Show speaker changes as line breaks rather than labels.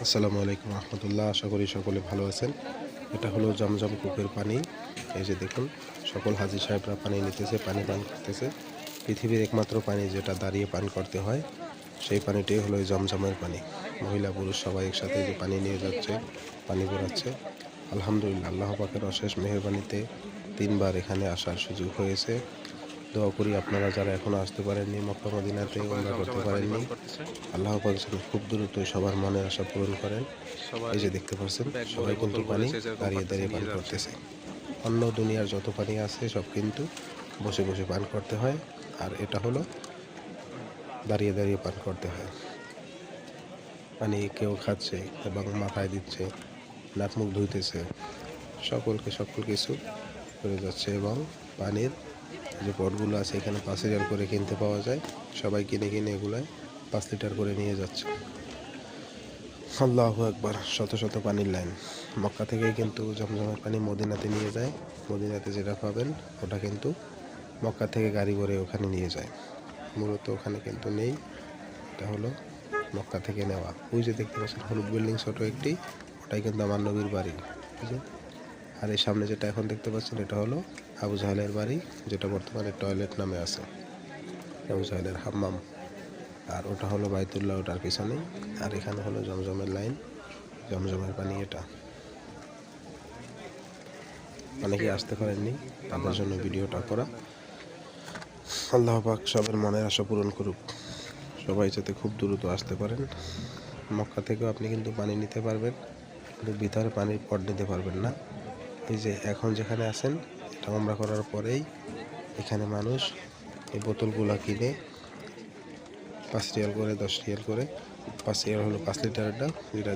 আসসালামু আলাইকুম রহমতুল্লাহ। আশা করি সকলে ভালো আছেন। এটা হলো জমজম কূপের পানি। এই যে দেখুন, সকল হাজী সাহেবরা পানি নিতেছে, পানি পান করতেছে। পৃথিবীর একমাত্র পানি যেটা দাঁড়িয়ে পান করতে হয়, সেই পানিটাই হলো এই জমজমের পানি। মহিলা পুরুষ সবাই একসাথে যে পানি নিয়ে যাচ্ছে, পানি ভরাচ্ছে। আলহামদুলিল্লাহ, আল্লাহ পাকের অশেষ মেহেরবানিতে 3বার এখানে আসার সুযোগ হয়েছে। দোয়া করি আপনারা যারা এখনো আসতে পারেননি, মক্কা মদিনাতে উমরা করতে পারেননি, আল্লাহ পাক যেন খুব দ্রুত সবার মনের আশা পূরণ করেন। এই যে দেখতে পাচ্ছেন, সবাই কিন্তু পানি দাঁড়িয়ে দাঁড়িয়ে পান করতেছে। অন্য দুনিয়ার যত পানি আছে সব কিন্তু বসে বসে পান করতে হয়, আর এটা হলো দাঁড়িয়ে দাঁড়িয়ে পান করতে হয়। পানি কেউ খাচ্ছে এবং মাথায় দিচ্ছে, নাক মুখ ধুইতেছে, সকল কিছু করে যাচ্ছে। এবং পানির যে পটগুলো আছে এখানে 5 লিটার করে কিনতে পাওয়া যায়। সবাই কিনে কিনে এগুলায় 5 লিটার করে নিয়ে যাচ্ছে। আল্লাহু আকবার, শত শত পানির লাইন। মক্কা থেকেই কিন্তু জমজমের পানি মদিনাতে নিয়ে যায়। মদিনাতে যেটা পাবেন ওটা কিন্তু মক্কা থেকে গাড়ি করে ওখানে নিয়ে যায়। মূলত ওখানে কিন্তু নেই, এটা হলো মক্কা থেকে নেওয়া। ওই যে দেখতে পাচ্ছেন হলুদ বিল্ডিং ছোট একটি, ওটাই কিন্তু আমার নবীর বাড়ি। বুঝলেন? আর এই সামনে যেটা এখন দেখতে পাচ্ছেন এটা হলো আবু জাহেলের বাড়ি, যেটা বর্তমানে টয়লেট নামে আছে, আবু জাহেলের হাম্মাম। আর ওটা হলো বাইতুল্লাহ, ওটার পিছনেই। আর এখানে হলো জমজমের লাইন, জমজমের পানি এটা। অনেকে আসতে পারেননি, তাদের জন্য ভিডিওটা করা। আল্লাহ পাক সবার মনের আশা পূরণ করুক, সবাই যাতে খুব দ্রুত আসতে পারেন। মক্কা থেকেও আপনি কিন্তু পানি নিতে পারবেন, কিন্তু ভিতরে পানির পট নিতে পারবেন না। এই যে এখন যেখানে আছেন, এটা উমরা করার পরেই এখানে মানুষ এই বোতলগুলো কিনে 5 রিয়াল করে, 10 রিয়াল করে। 5 রিয়াল হলো 5 লিটারটা, যেটা